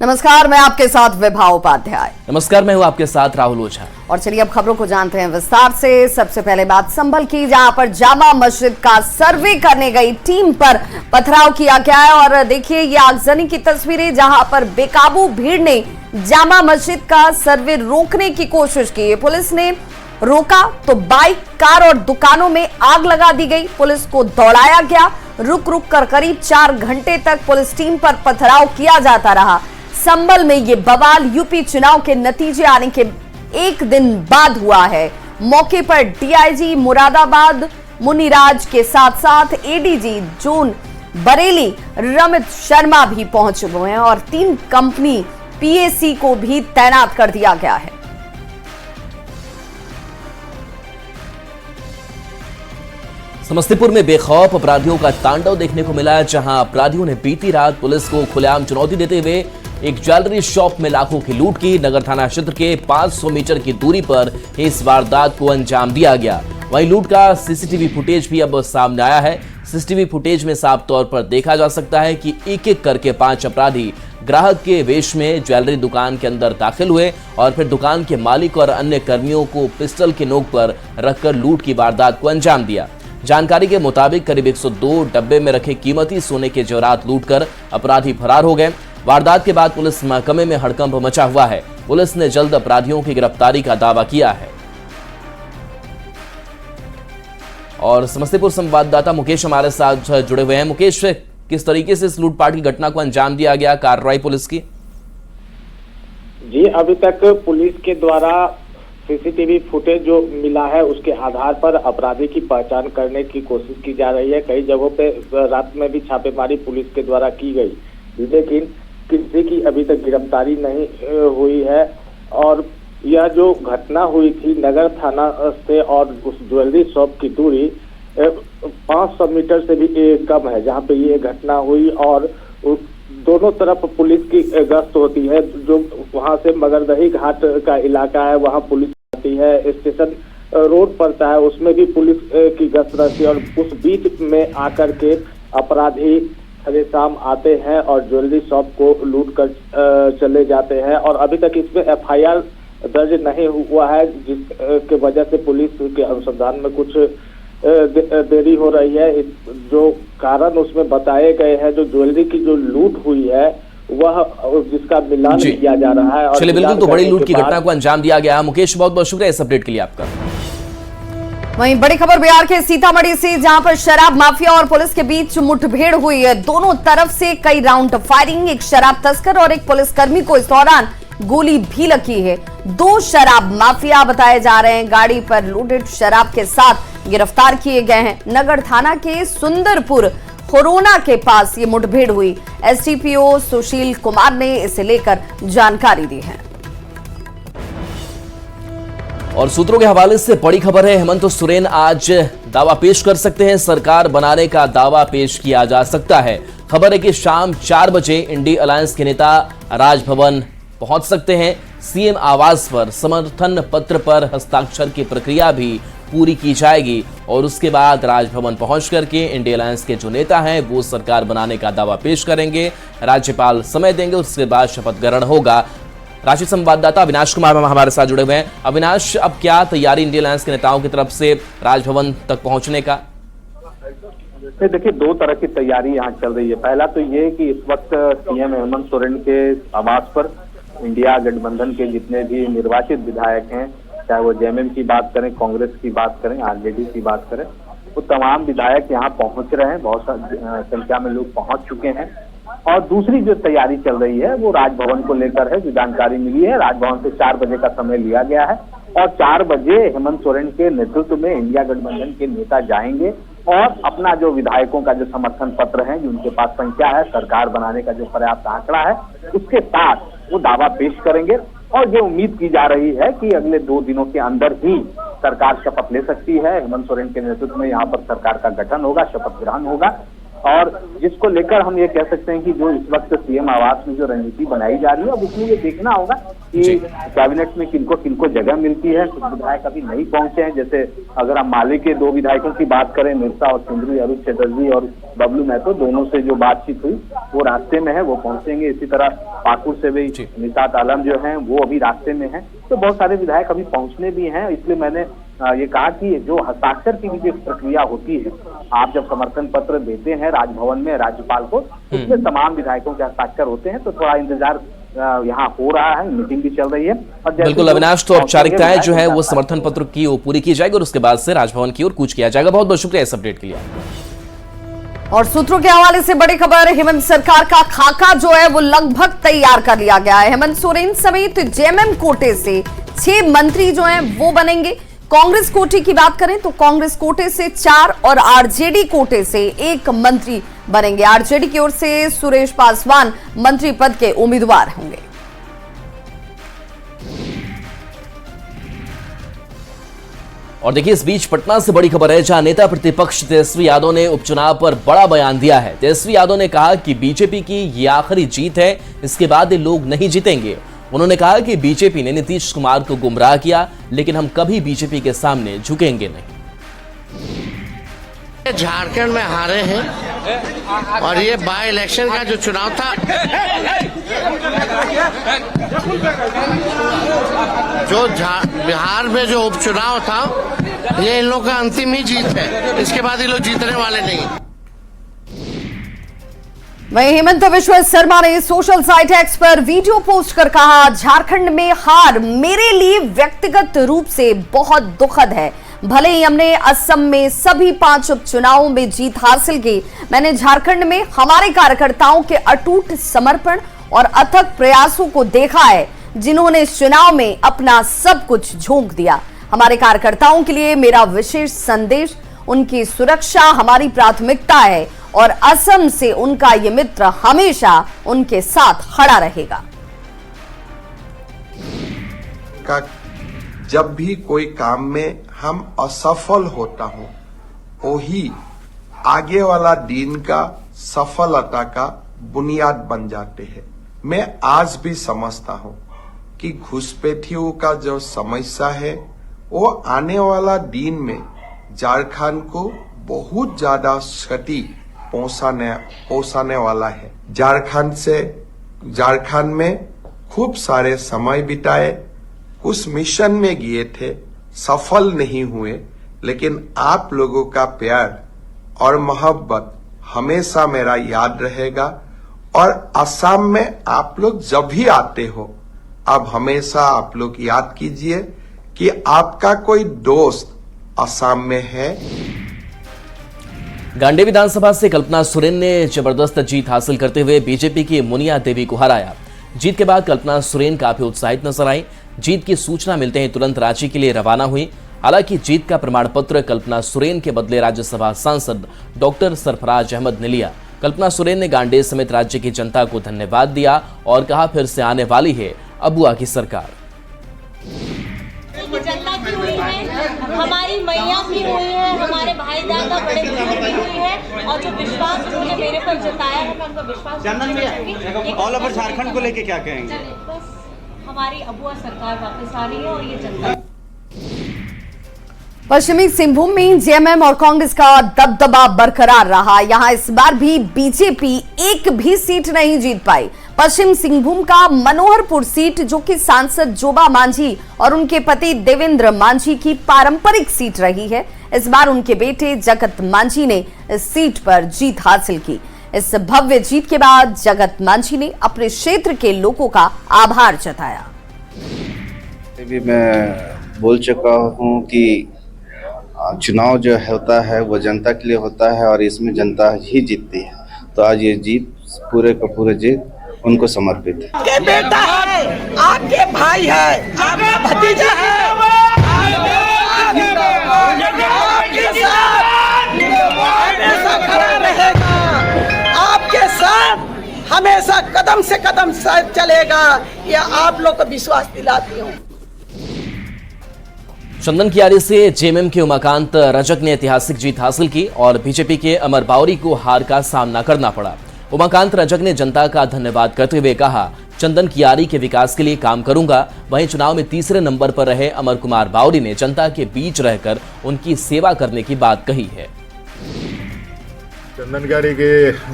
नमस्कार, मैं आपके साथ विभा उपाध्याय। नमस्कार, मैं हूं आपके साथ राहुल ओझा। और चलिए अब खबरों को जानते हैं विस्तार से। सबसे पहले बात संभल की, जहां पर जामा मस्जिद का सर्वे करने गई टीम पर पथराव किया गया है। और देखिए ये आगजनी की तस्वीरें, जहां पर बेकाबू भीड़ ने जामा मस्जिद का सर्वे रोकने की कोशिश की। पुलिस ने रोका तो बाइक, कार और दुकानों में आग लगा दी गई। पुलिस को दौड़ाया गया। रुक रुक कर करीब 4 घंटे तक पुलिस टीम पर पथराव किया जाता रहा। संभल में ये बवाल यूपी चुनाव के नतीजे आने के एक दिन बाद हुआ है। मौके पर डीआईजी मुरादाबाद मुनिराज के साथ साथ एडीजी जोन बरेली रमित शर्मा भी पहुंच गए हैं और 3 कंपनी पीएसी को भी तैनात कर दिया गया है। समस्तीपुर में बेखौफ अपराधियों का तांडव देखने को मिला है, जहां अपराधियों ने बीती रात पुलिस को खुलेआम चुनौती देते हुए एक ज्वेलरी शॉप में लाखों की लूट की। नगर थाना क्षेत्र के 500 मीटर की दूरी पर इस वारदात को अंजाम दिया गया। वहीं लूट का सीसीटीवी फुटेज भी अब सामने आया है। सीसीटीवी फुटेज में साफ तौर पर देखा जा सकता है कि एक एक करके 5 अपराधी ग्राहक के वेश में ज्वेलरी दुकान के अंदर दाखिल हुए और फिर दुकान के मालिक और अन्य कर्मियों को पिस्टल की नोक पर रखकर लूट की वारदात को अंजाम दिया। जानकारी के मुताबिक करीब 102 डब्बे में रखे कीमती सोने के जेवरात लूटकर अपराधी फरार हो गए। वारदात के बाद पुलिस महकमे में हड़कंप मचा हुआ है। पुलिस ने जल्द अपराधियों की गिरफ्तारी का दावा किया है। और समस्तीपुर संवाददाता मुकेश हमारे साथ जुड़े हुए हैं। मुकेश, किस तरीके से इस लूटपाट की घटना को अंजाम दिया गया, कार्रवाई पुलिस की? जी, अभी तक पुलिस के द्वारा सीसीटीवी फुटेज जो मिला है उसके आधार पर अपराधी की पहचान करने की कोशिश की जा रही है। कई जगहों पे रात में भी छापेमारी पुलिस के द्वारा की गई, लेकिन किसी की अभी तक गिरफ्तारी नहीं हुई है। और यह जो घटना हुई थी नगर थाना से और उस ज्वेलरी शॉप की दूरी 500 मीटर से भी कम है, जहां पे ये घटना हुई। और दोनों तरफ पुलिस की गश्त होती है। जो वहां से मगरदही घाट का इलाका है वहां पुलिस आती है, स्टेशन रोड पड़ता है उसमें भी पुलिस की गश्त रहती है। और उस बीच में आकर के अपराधी हर शाम आते हैं और ज्वेलरी शॉप को लूट कर चले जाते हैं। और अभी तक इसमें एफआईआर दर्ज नहीं हुआ है, जिसके वजह से पुलिस के अनुसंधान में कुछ देरी हो रही है। जो कारण उसमें बताए गए हैं, जो ज्वेलरी की जो लूट हुई है वह जिसका मिलान किया जा रहा है। चलिए, बिल्कुल, तो बड़ी लूट की घटना को अंजाम दिया गया। मुकेश, बहुत बहुत शुक्रिया इस अपडेट के लिए आपका। वहीं बड़ी खबर बिहार के सीतामढ़ी से, जहां पर शराब माफिया और पुलिस के बीच मुठभेड़ हुई है। दोनों तरफ से कई राउंड फायरिंग। एक शराब तस्कर और एक पुलिसकर्मी को इस दौरान गोली भी लगी है। 2 शराब माफिया बताए जा रहे हैं गाड़ी पर लोडेड शराब के साथ गिरफ्तार किए गए हैं। नगर थाना के सुंदरपुर कोरोना के पास ये मुठभेड़ हुई। एसडीपीओ सुशील कुमार ने इसे लेकर जानकारी दी है। और सूत्रों के हवाले से बड़ी खबर है, हेमंत सोरेन आज दावा पेश कर सकते हैं। सरकार बनाने का दावा पेश किया जा सकता है। खबर है कि शाम 4 बजे इंडी अलायंस के नेता राजभवन पहुंच सकते हैं। सीएम आवास पर समर्थन पत्र पर हस्ताक्षर की प्रक्रिया भी पूरी की जाएगी और उसके बाद राजभवन पहुंच करके इंडी अलायंस के जो नेता हैं वो सरकार बनाने का दावा पेश करेंगे। राज्यपाल समय देंगे, उसके बाद शपथ ग्रहण होगा। रांची संवाददाता अविनाश कुमार हमारे साथ जुड़े हुए हैं। अविनाश, अब क्या तैयारी इंडी अलायंस के नेताओं की तरफ से राजभवन तक पहुंचने का? देखिए, 2 तरह की तैयारी यहाँ चल रही है। पहला तो ये कि इस वक्त सीएम हेमंत सोरेन के आवास पर इंडिया गठबंधन के जितने भी निर्वाचित विधायक हैं, चाहे वो जेएमएम की बात करें, कांग्रेस की बात करें, आरजेडी की बात करें, वो तमाम विधायक यहाँ पहुंच रहे हैं। बहुत संख्या में लोग पहुंच चुके हैं। और दूसरी जो तैयारी चल रही है वो राजभवन को लेकर है। जो जानकारी मिली है, राजभवन से 4 बजे का समय लिया गया है और 4 बजे हेमंत सोरेन के नेतृत्व में इंडिया गठबंधन के नेता जाएंगे और अपना जो विधायकों का जो समर्थन पत्र है, जो उनके पास संख्या है, सरकार बनाने का जो पर्याप्त आंकड़ा है, उसके साथ वो दावा पेश करेंगे। और ये उम्मीद की जा रही है कि अगले 2 दिनों के अंदर ही सरकार शपथ ले सकती है। हेमंत सोरेन के नेतृत्व में यहाँ पर सरकार का गठन होगा, शपथ ग्रहण होगा। और जिसको लेकर हम ये कह सकते हैं कि जो इस वक्त सीएम आवास में जो रणनीति बनाई जा रही है, अब उसमें ये देखना होगा कि कैबिनेट में किनको किनको जगह मिलती है। कुछ विधायक अभी नहीं पहुंचे हैं, जैसे अगर हम माले के 2 विधायकों की बात करें, मिर्जा और सिंधरी, अरुण चटर्जी और बबलू महतो, दोनों से जो बातचीत हुई वो रास्ते में है, वो पहुंचेंगे। इसी तरह पाकुड़ से भी निशात आलम जो है वो अभी रास्ते में है। तो बहुत सारे विधायक अभी पहुंचने भी हैं। इसलिए मैंने ये कहा कि जो हस्ताक्षर की भी जो प्रक्रिया होती है, आप जब समर्थन पत्र देते हैं राजभवन में राज्यपाल को, उसमें तमाम विधायकों के हस्ताक्षर होते हैं। तो थोड़ा इंतजार यहाँ हो रहा है, मीटिंग भी चल रही है। और बिल्कुल अविनाश, तो औपचारिकताएं जो है वो समर्थन पत्र की वो पूरी की जाएगी और उसके बाद से राजभवन की ओर कूच किया जाएगा। बहुत बहुत शुक्रिया इस अपडेट के लिए। और सूत्रों के हवाले से बड़ी खबर, हेमंत सरकार का खाका जो है वो लगभग तैयार कर लिया गया है। हेमंत सोरेन समेत जेएमएम कोटे से 6 मंत्री जो हैं वो बनेंगे। कांग्रेस कोटे की बात करें तो कांग्रेस कोटे से 4 और आरजेडी कोटे से 1 मंत्री बनेंगे। आरजेडी की ओर से सुरेश पासवान मंत्री पद के उम्मीदवार होंगे। और देखिए इस बीच पटना से बड़ी खबर है, जहां नेता प्रतिपक्ष तेजस्वी यादव ने उपचुनाव पर बड़ा बयान दिया है। तेजस्वी यादव ने कहा कि बीजेपी की ये आखिरी जीत है, इसके बाद ये लोग नहीं जीतेंगे। उन्होंने कहा कि बीजेपी ने नीतीश कुमार को गुमराह किया, लेकिन हम कभी बीजेपी के सामने झुकेंगे नहीं। झारखंड में हारे हैं और ये बाय इलेक्शन का जो चुनाव था, जो बिहार में जो उपचुनाव था, ये इन लोगों का अंतिम ही जीत है। इसके बाद ये लोग जीतने वाले नहीं। वहीं हेमंत बिश्व शर्मा ने सोशल साइट एक्स पर वीडियो पोस्ट कर कहा, झारखंड में हार मेरे लिए व्यक्तिगत रूप से बहुत दुखद है। भले ही हमने असम में सभी 5 उपचुनावों में जीत हासिल की, मैंने झारखंड में हमारे कार्यकर्ताओं के अटूट समर्पण और अथक प्रयासों को देखा है, जिन्होंने इस चुनाव में अपना सब कुछ झोंक दिया। हमारे कार्यकर्ताओं के लिए मेरा विशेष संदेश, उनकी सुरक्षा हमारी प्राथमिकता है और असम से उनका ये मित्र हमेशा उनके साथ खड़ा रहेगा। जब भी कोई काम में हम असफल होता हूं, वही आगे वाला दिन का सफलता का बुनियाद बन जाते हैं। मैं आज भी समझता हूं कि घुसपैठियों का जो समस्या है वो आने वाला दिन में झारखंड को बहुत ज्यादा क्षति पहुंचाने वाला है। झारखंड में खूब सारे समय बिताए, उस मिशन में गए थे, सफल नहीं हुए, लेकिन आप लोगों का प्यार और मोहब्बत हमेशा मेरा याद रहेगा। और असम में आप लोग जब भी आते हो, अब हमेशा आप लोग याद कीजिए कि आपका कोई दोस्त असम में है। गांडी विधानसभा से कल्पना सोरेन ने जबरदस्त जीत हासिल करते हुए बीजेपी की मुनिया देवी को हराया। जीत के बाद कल्पना सोरेन काफी उत्साहित नजर आई। जीत की सूचना मिलते ही तुरंत रांची के लिए रवाना हुई। हालांकि जीत का प्रमाण पत्र कल्पना सोरेन के बदले राज्यसभा सांसद डॉक्टर सरफराज अहमद ने लिया। कल्पना सोरेन ने गांडी समेत राज्य की जनता को धन्यवाद दिया और कहा फिर से आने वाली है अबुआ की सरकार। जनता की हुई है, हमारी मैया की हुई है, हमारे भाई दादा बड़े बुजुर्ग की हुई है और जो विश्वास उन्होंने मेरे पर जताया है, मैं उनका विश्वास ऑल ओवर झारखंड को लेके क्या कहेंगे? बस हमारी अबुआ सरकार वापस आ रही है और ये जनता। पश्चिमी सिंहभूम में जेएमएम और कांग्रेस का दबदबा बरकरार रहा। यहां इस बार भी बीजेपी एक भी सीट नहीं जीत पाई। पश्चिम सिंहभूम का मनोहरपुर सीट, जो कि सांसद जोबा मांझी और उनके पति देवेंद्र मांझी की पारंपरिक सीट रही है, इस बार उनके बेटे जगत मांझी ने इस सीट पर जीत हासिल की। इस भव्य जीत के बाद जगत मांझी ने अपने क्षेत्र के लोगों का आभार जताया। भी मैं बोल चुका हूं कि चुनाव जो होता है वो जनता के लिए होता है और इसमें जनता ही जीतती है। तो आज ये जीत पूरे का पूरे जीत उनको समर्पित है। आपके बेटा है, आपके भाई है, आपका भतीजा है, हमेशा खड़ा रहेगा, आपके साथ हमेशा कदम से कदम साथ चलेगा। यह आप लोग को विश्वास दिलाती हूँ। चंदन कियारी से जेएमएम के उमाकांत रजक ने ऐतिहासिक जीत हासिल की और बीजेपी के अमर बावरी को हार का सामना करना पड़ा। उमाकांत रजक ने जनता का धन्यवाद करते हुए कहा, चंदन कियारी के विकास के लिए काम करूंगा। वहीं चुनाव में तीसरे नंबर पर रहे अमर कुमार बावरी ने जनता के बीच रहकर उनकी सेवा करने की बात कही है। चंदन कियारी के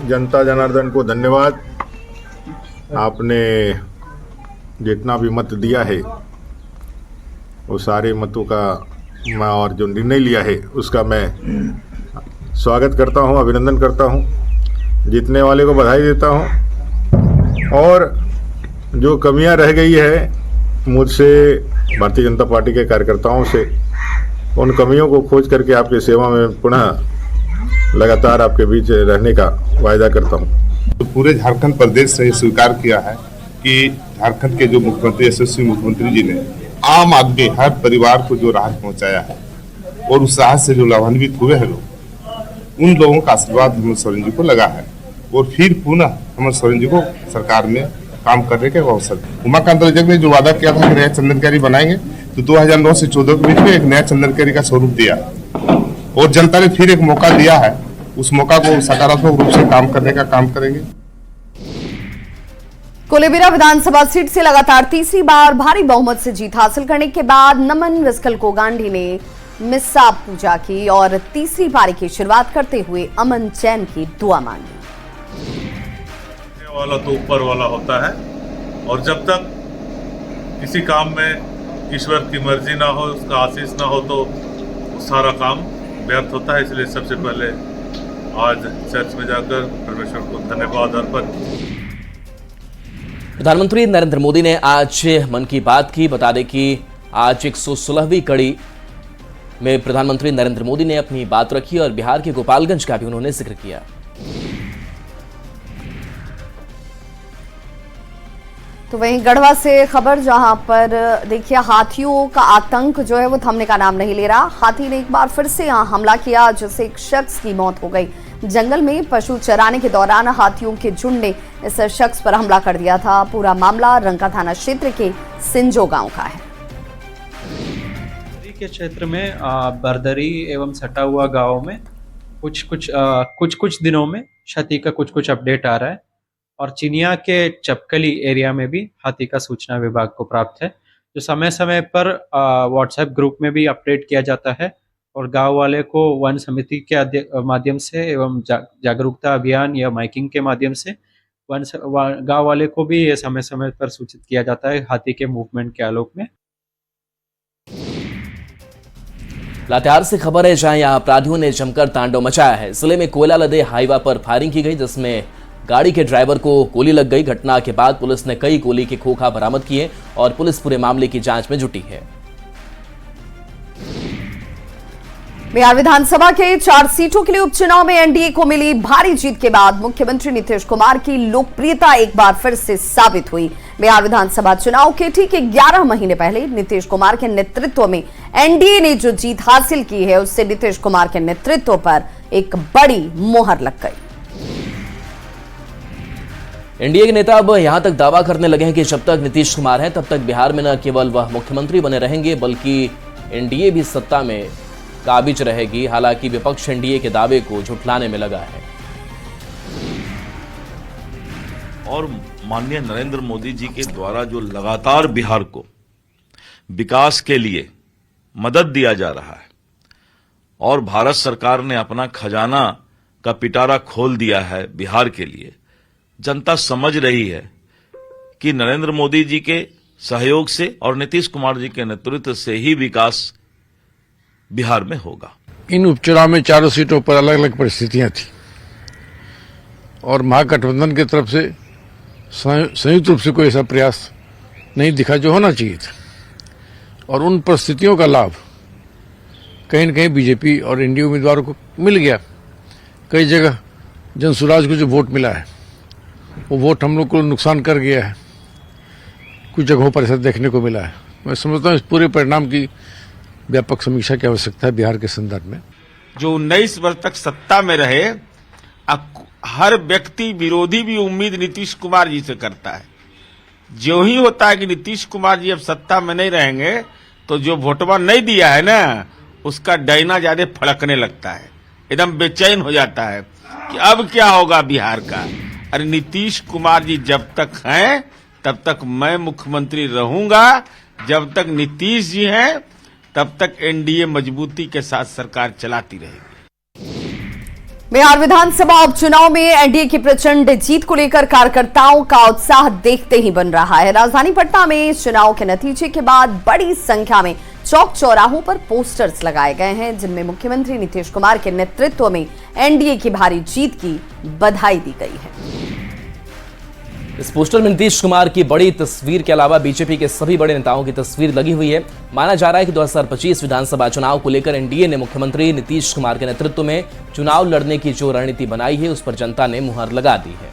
जनता जनार्दन को धन्यवाद। आपने जितना भी मत दिया है वो सारे मतों का मैं और जो निर्णय लिया है उसका मैं स्वागत करता हूं, अभिनंदन करता हूं, जीतने वाले को बधाई देता हूं। और जो कमियां रह गई है मुझसे, भारतीय जनता पार्टी के कार्यकर्ताओं से, उन कमियों को खोज करके आपकी सेवा में पुनः लगातार आपके बीच रहने का वायदा करता हूं। तो पूरे झारखंड प्रदेश से स्वीकार किया है कि झारखंड के जो मुख्यमंत्री, यशस्वी मुख्यमंत्री जी ने आम आदमी, हर परिवार को जो राहत पहुंचाया है और उस राहत से जो लाभान्वित हुए हैं लोग, उन लोगों का आशीर्वाद हेमंत सोरेन जी को लगा है और फिर पुनः हेमंत सोरेन जी को सरकार में काम करने का अवसर। उमाकांत ने जो वादा किया था कि नया चंदन कियारी बनाएंगे, तो 2009 से 14 के बीच में एक नया चंदन कियारी का स्वरूप दिया और जनता ने फिर एक मौका दिया है। उस मौका को सकारात्मक रूप से काम करने का काम करेंगे। कोलेबिरा विधानसभा सीट से लगातार तीसरी बार भारी बहुमत से जीत हासिल करने के बाद नमन विस्कल को गांधी ने मिस्सा पूजा की और तीसरी पारी की शुरुआत करते हुए अमन चैन की दुआ मांगी। वाला तो ऊपर वाला होता है और जब तक किसी काम में ईश्वर की मर्जी ना हो, उसका आशीष ना हो, तो सारा काम व्यर्थ होता है। इसलिए सबसे पहले आज चर्च में जाकर परमेश्वर को धन्यवाद अर्पण। प्रधानमंत्री नरेंद्र मोदी ने आज मन की बात की। बता दें कि आज 116वीं कड़ी में प्रधानमंत्री नरेंद्र मोदी ने अपनी बात रखी और बिहार के गोपालगंज का भी उन्होंने जिक्र किया। तो वहीं गढ़वा से खबर, जहां पर देखिए हाथियों का आतंक जो है वो थमने का नाम नहीं ले रहा। हाथी ने एक बार फिर से यहां हमला किया, जिससे एक शख्स की मौत हो गई। जंगल में पशु चराने के दौरान हाथियों के झुंड ने इस शख्स पर हमला कर दिया था। पूरा मामला रंका थाना क्षेत्र के सिंजो गांव का है। के क्षेत्र में बरदरी एवं सटा हुआ गांव में कुछ दिनों में क्षति का कुछ अपडेट आ रहा है और चिनिया के चपकली एरिया में भी हाथी का सूचना विभाग को प्राप्त है, जो समय समय पर व्हाट्सएप ग्रुप में भी अपडेट किया जाता है और गांव वाले को वन समिति के माध्यम से एवं जागरूकता अभियान या माइकिंग के माध्यम से गांव वाले को भी ये समय समय पर सूचित किया जाता है हाथी के मूवमेंट के आलोक में। लातेहार से खबर है, जहां यहां अपराधियों ने जमकर तांडव मचाया है। जिले में कोयला लदे हाईवा पर फायरिंग की गई, जिसमें गाड़ी के ड्राइवर को गोली लग गई। घटना के बाद पुलिस ने कई गोली के खोखा बरामद किए और पुलिस पूरे मामले की जांच में जुटी है। बिहार विधानसभा के 4 सीटों के लिए उपचुनाव में एनडीए को मिली भारी जीत के बाद मुख्यमंत्री नीतीश कुमार की लोकप्रियता एक बार फिर से साबित हुई। बिहार विधानसभा चुनाव के ठीक 11 महीने पहले नीतीश कुमार के नेतृत्व में एनडीए ने जो जीत हासिल की है, उससे नीतीश कुमार के नेतृत्व पर एक बड़ी मोहर लग गई। एनडीए के नेता अब यहां तक दावा करने लगे हैं कि जब तक नीतीश कुमार हैं तब तक बिहार में न केवल वह मुख्यमंत्री बने रहेंगे, बल्कि एनडीए भी सत्ता में काबिज रहेगी। हालांकि विपक्ष एनडीए के दावे को झुठलाने में लगा है। और माननीय नरेंद्र मोदी जी के द्वारा जो लगातार बिहार को विकास के लिए मदद दिया जा रहा है और भारत सरकार ने अपना खजाना का पिटारा खोल दिया है बिहार के लिए, जनता समझ रही है कि नरेंद्र मोदी जी के सहयोग से और नीतीश कुमार जी के नेतृत्व से ही विकास बिहार में होगा। इन उपचुनाव में 4 सीटों पर अलग अलग परिस्थितियां थी और महागठबंधन की तरफ से संयुक्त रूप से कोई ऐसा प्रयास नहीं दिखा जो होना चाहिए था और उन परिस्थितियों का लाभ कहीं न कहीं बीजेपी और एनडीए उम्मीदवारों को मिल गया। कई जगह जनसुराज को जो वोट मिला है वो वोट हम लोग को नुकसान कर गया है, कुछ जगहों पर ऐसा देखने को मिला है। मैं समझता हूँ इस पूरे परिणाम की व्यापक समीक्षा की आवश्यकता है बिहार के संदर्भ में। जो 19 वर्ष तक सत्ता में रहे, हर व्यक्ति विरोधी भी उम्मीद नीतीश कुमार जी से करता है। जो ही होता है कि नीतीश कुमार जी अब सत्ता में नहीं रहेंगे तो जो वोटवा नहीं दिया है ना, उसका डैना ज्यादा फड़कने लगता है, एकदम बेचैन हो जाता है कि अब क्या होगा बिहार का। अरे नीतीश कुमार जी जब तक हैं तब तक मैं मुख्यमंत्री रहूंगा। जब तक नीतीश जी हैं तब तक एनडीए मजबूती के साथ सरकार चलाती रहेगी। बिहार विधानसभा उपचुनाव में एनडीए की प्रचंड जीत को लेकर कार्यकर्ताओं का उत्साह देखते ही बन रहा है। राजधानी पटना में इस चुनाव के नतीजे के बाद बड़ी संख्या में चौक चौराहों पर पोस्टर्स लगाए गए हैं, जिनमें मुख्यमंत्री नीतीश कुमार के नेतृत्व में एनडीए की भारी जीत की बधाई दी गई है। इस पोस्टर में नीतीश कुमार की बड़ी तस्वीर के अलावा बीजेपी के सभी बड़े नेताओं की तस्वीर लगी हुई है। माना जा रहा है कि 2025 विधानसभा चुनाव को लेकर एनडीए ने मुख्यमंत्री नीतीश कुमार के नेतृत्व में चुनाव लड़ने की जो रणनीति बनाई है, उस पर जनता ने मुहर लगा दी है।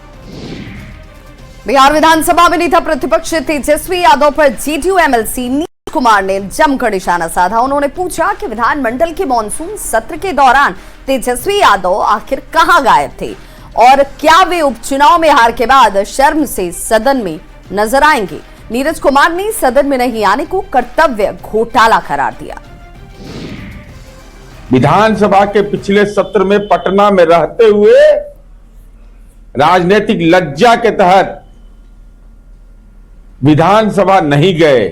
बिहार विधानसभा में नेता प्रतिपक्ष तेजस्वी यादव पर जेडीयू एमएलसी नीतीश कुमार ने जमकर निशाना साधा। उन्होंने पूछा कि विधानमंडल के मानसून सत्र के दौरान तेजस्वी यादव आखिर कहां गायब थे और क्या वे उपचुनाव में हार के बाद शर्म से सदन में नजर आएंगे। नीरज कुमार ने सदन में नहीं आने को कर्तव्य घोटाला करार दिया। विधानसभा के पिछले सत्र में पटना में रहते हुए राजनीतिक लज्जा के तहत विधानसभा नहीं गए।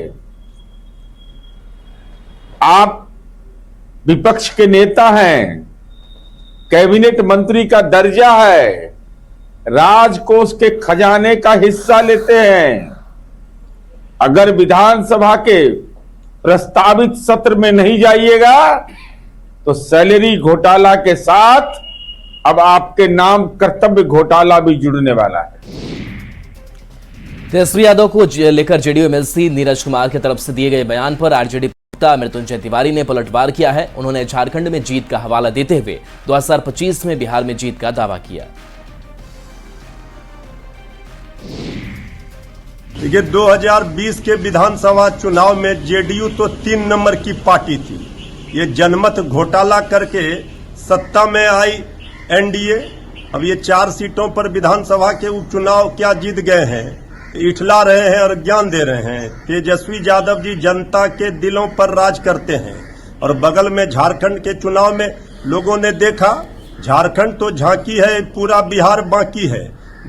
आप विपक्ष के नेता हैं, कैबिनेट मंत्री का दर्जा है, राजकोष के खजाने का हिस्सा लेते हैं। अगर विधानसभा के प्रस्तावित सत्र में नहीं जाइएगा तो सैलरी घोटाला के साथ अब आपके नाम कर्तव्य घोटाला भी जुड़ने वाला है। तेजस्वी यादव को लेकर जेडीयू एमएलसी नीरज कुमार की तरफ से दिए गए बयान पर आरजेडी प्रवक्ता मृत्युंजय तिवारी ने पलटवार किया है। उन्होंने झारखंड में जीत का हवाला देते हुए 2025 में बिहार में जीत का दावा किया। देखिए, 2020 के विधानसभा चुनाव में जेडीयू तो 3 नंबर की पार्टी थी। ये जनमत घोटाला करके सत्ता में आई एनडीए। अब ये 4 सीटों पर विधानसभा के उपचुनाव क्या जीत गए हैं, इठला रहे हैं और ज्ञान दे रहे हैं। तेजस्वी यादव जी जनता के दिलों पर राज करते हैं। और बगल में झारखंड के चुनाव में लोगों ने देखा, झारखंड तो झांकी है, पूरा बिहार बाकी है।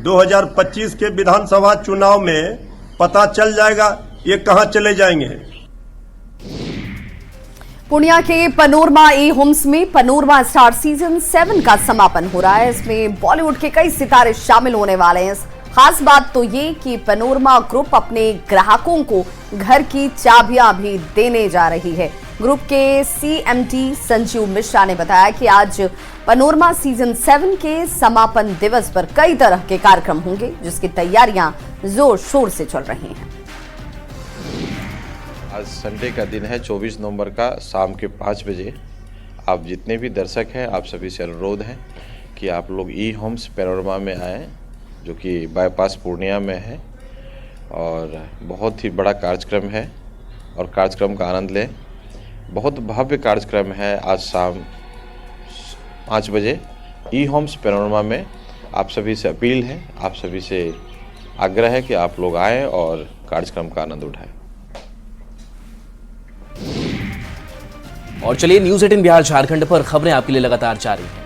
2025 के विधानसभा चुनाव में पता चल जाएगा ये कहां चले जाएंगे। पूर्णिया के पनोरमा ए होम्स में पनोरमा स्टार सीजन 7 का समापन हो रहा है। इसमें बॉलीवुड के कई सितारे शामिल होने वाले हैं। खास बात तो ये कि पनोरमा ग्रुप अपने ग्राहकों को घर की चाबियां भी देने जा रही है। ग्रुप के सीएमडी संजीव मिश्रा ने बताया कि आज पनोरमा सीजन 7 के समापन दिवस पर कई तरह के कार्यक्रम होंगे, जिसकी तैयारियां जोर शोर से चल रही हैं। आज संडे का दिन है, 24 नवंबर का शाम के 5 बजे आप जितने भी दर्शक हैं, आप सभी से अनुरोध है कि आप लोग ई होम्स पनोरमा में आएँ, जो कि बाईपास पूर्णिया में है। और बहुत ही बड़ा कार्यक्रम है और कार्यक्रम का आनंद लें। बहुत भव्य कार्यक्रम है। आज शाम 5 बजे ई होम्स पनोरमा में आप सभी से अपील है, आप सभी से आग्रह है कि आप लोग आएँ और कार्यक्रम का आनंद उठाएं। और चलिए, न्यूज़ 18 बिहार झारखंड पर खबरें आपके लिए लगातार जारी हैं।